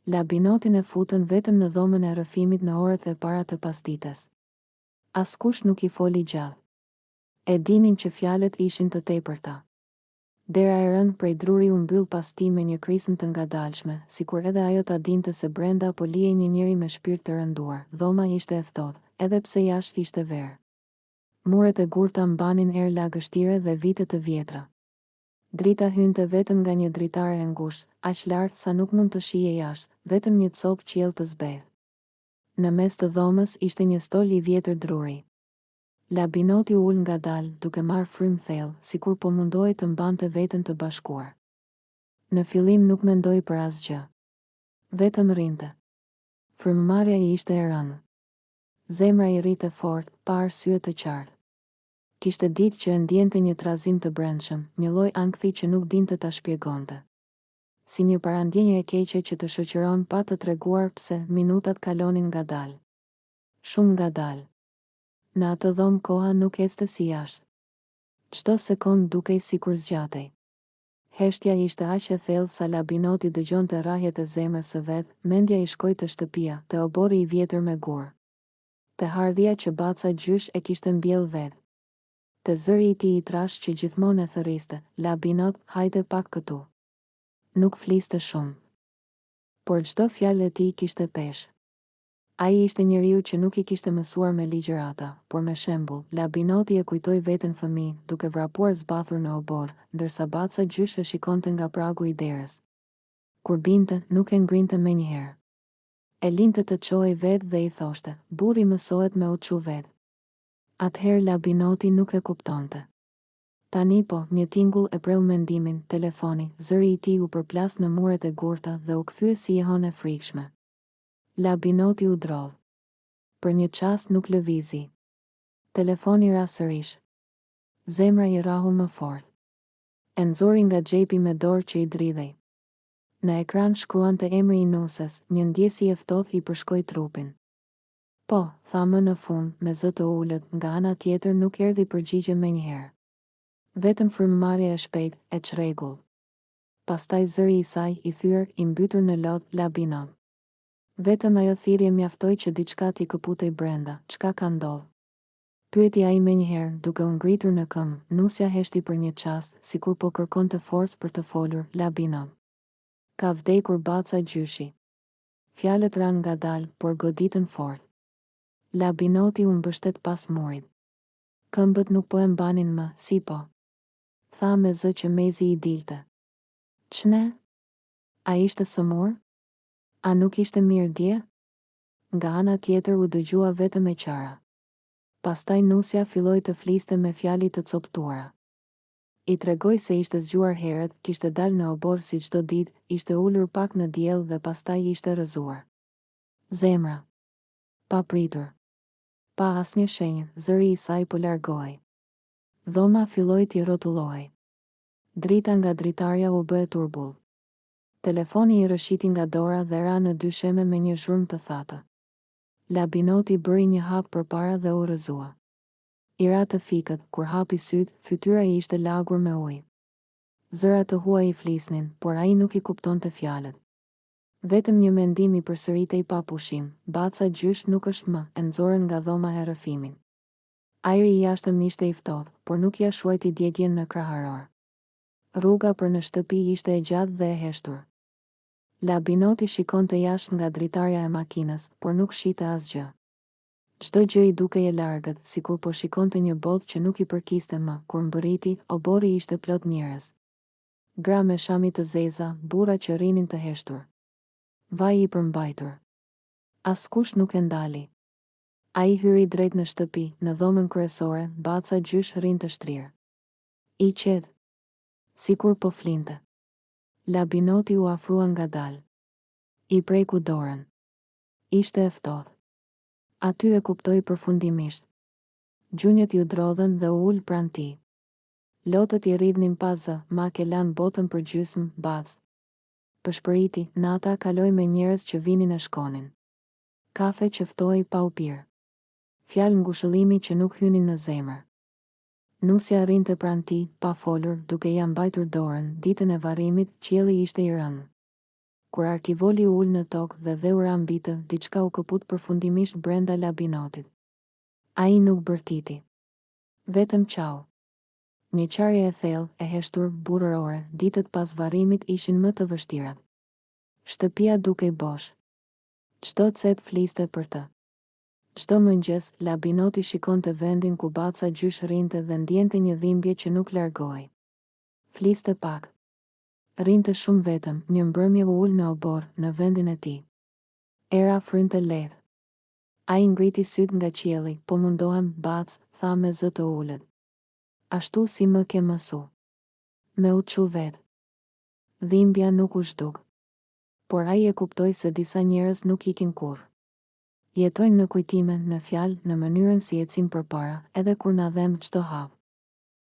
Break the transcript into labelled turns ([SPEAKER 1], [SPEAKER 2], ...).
[SPEAKER 1] Labinotin e futën vetëm në dhomën e rrëfimit në orët e para të pasdites. Askush nuk i foli gjallë. E dinin që fjalët ishin të tepërta. Dera e rënë prej druri u mbyll pas tij me një krismë të ngadalshme, sikur edhe ajo ta dinte se brenda po lihej një njeri me shpirt të rënduar. Dhoma ishte e ftohtë, edhe pse jashtë ishte verë. Muret e gurta mbanin erë lagështire dhe vite të vjetra. Drita hynte vetëm nga një dritare e ngushtë, aq lart sa nuk mund të shihej jashtë, vetëm një copë qiell të zbedh. Në mes të dhomës ishte një stol i vjetër druri. Labinoti u ul ngadalë, duke marrë frymë thellë, sikur po mundohej të mbante veten të bashkuar. Në fillim nuk mendoi për asgjë. Vetëm rrinte. Frymëmarrja i ishte e rënë. Zemra i rrite fort, pa arsye të qartë. Kishte ditë që e ndjente një trazim të brendshëm, një lloj ankthi që nuk dinte ta shpjegonte. Si një parandjenje e keqe që të shoqëron pa të treguar pse minutat kalonin ngadalë. Shumë ngadalë. Në atë dhomë koha nuk ecte si jashtë. Çdo sekond dukej sikur zgjatej. Heshtja ishte aq e thellë sa Labinoti dëgjonte rrahjet e zemrës së vet, mendja i shkoi te shtëpia, te obori i vjetër me gur. Te hardhia që baca gjysh e kishte mbjell vet. Te zëri i tij i trashë që gjithmonë e thërriste, Labinot, hajde pak këtu. Nuk fliste shumë. Por çdo fjalë e tij kishte peshë. Ai ishte njeriu që nuk i kishte mësuar me ligjërata, por me shembull. Labinoti e kujtoi veten fëmijë, duke vrapuar zbathur në obor, ndërsa baca gjysh e shikonte nga pragu i derës. Kur binte, nuk e ngrinte menjëherë. E linte të çohej vetë dhe i thoshte, burri mësohet me u çu vetë. Atëherë Labinoti nuk e kuptonte. Tani po, një tingull e preu mendimin, telefoni, zëri i tij u përplas në muret e gurta dhe u kthye si jehon e frikshme. Labinoti u drodh. Për një çast nuk lëvizi. Telefoni ra sërish. Zemra i rahu më fort. E nxori nga xhepi me dorë që i dridhej. Në ekran shkruante emri i nuses, një ndjesi e ftohtë i përshkoi trupin. Po, tha më në fund, me zë të ulët, nga ana tjetër nuk erdhi përgjigje menjëherë. Vetëm frymëmarrje e shpejtë, e çrregull. Pastaj zëri i saj, i thyer, i mbytur në lot, Labinot. Vetëm ajo thirrje mjaftoi që diçka t'i këputej brenda. Çka ka ndodhur? Pyeti ai menjëherë, duke u ngritur në këmbë. Nusja heshti për një çast, sikur po kërkonte forcë për të folur. Labinot. Ka vdekur baca gjyshi. Fjalët ranë ngadalë, por goditën fort. Labinoti u mbështet pas murit. Këmbët nuk po e mbanin më, si po? Tha me zë që mezi i dilte. Ç'ne? A ishte sëmur? A nuk ishte mirë dje? Nga ana tjetër u dëgjua vetëm e qara. Pastaj nusja filloi të fliste me fjali të coptuara. I tregoi se ishte zgjuar herët, kishte dalë në obor si çdo ditë, ishte ulur pak në diell dhe pastaj ishte rrëzuar. Zemra. Pa pritur. Pa asnjë shenjë, zëri i saj po largohej. Dhoma filloi t'i rrotullohej. Drita nga dritarja u bë turbull. Telefoni i rëshiti nga dora dhe ra në dysheme me një zhurmë të thatë. Labinoti bëri një hap përpara dhe u rrëzua. I ra të fikët, kur hapi syt, fytyra i ishte lagur me ujë. Zërat të huaj i flisnin, por ai nuk i kuptonte fjalët. Vetëm një mendim i përsëritej pa pushim, baca gjysh nuk është më, e nxorën nga dhoma e rrëfimin. Ajri i jashtëm ishte i ftohtë, por nuk ja shuajti djegjen në kraharor. Rruga për në shtëpi ishte e gjatë dhe e heshtur. Labinoti shikonte jashtë nga dritarja e makinës, por nuk shite asgjë. Çdo gjë i dukej e largët, sikur po shikonte një botë që nuk i përkiste më. Kur mbërriti, obori ishte plot njerëz. Gra me shami të zeza, burra që rrinin të heshtur. Vaj i përmbajtur. Askush nuk e ndali. Ai hyri drejt në shtëpi, në dhomën kryesore, baca gjysh rrinte shtrirë. I qetë. Sikur po flinte. Labinoti u afrua ngadalë. I preku dorën. Ishte e ftohtë. Aty e kuptoi përfundimisht. Gjunjët ju drodhen dhe u ul pranë tij. Lotët i rridhnin pa zë, mak e lan botën për gjysmë, bac. Përshpëriti, nata kaloi me njerëz që vinin e shkonin. Kafe që ftohej pa u pirë. Fjalë ngushëllimi që nuk hynin në zemër. Nusja rrinte pranë tij, pa folur, duke ia mbajtur dorën. Ditën e varrimit, qielli ishte i rënë. Kur Arkivoli u ul në tokë dhe dheura mbitë, diçka u këput përfundimisht brenda labinotit. Ai nuk bërtiti. Vetëm qau. Një qarje e thellë, e heshtur, burrore, ditët pas varrimit ishin më të vështirat. Shtëpia dukej bosh. Çdo cep fliste për të. Çdo mëngjes, labinoti shikonte vendin ku baca gjysh rrinte dhe ndjente një dhimbje që nuk largohej. Fliste pak. Rrinte shumë vetëm, një mbrëmje u ul në obor, në vendin e tij. Era frynte lehtë. Ai ngriti syt nga qielli, po mundohem, bac, tha me zë të ulët. Ashtu si më ke mësu. Me u çu vetë. Dhimbja nuk u zhduk. Por ai e kuptoi se disa njerëz nuk ikin kurrë. Jetojnë në kujtime, në fjalë, në mënyrën si ecim përpara, edhe kur na dhem çdo hap.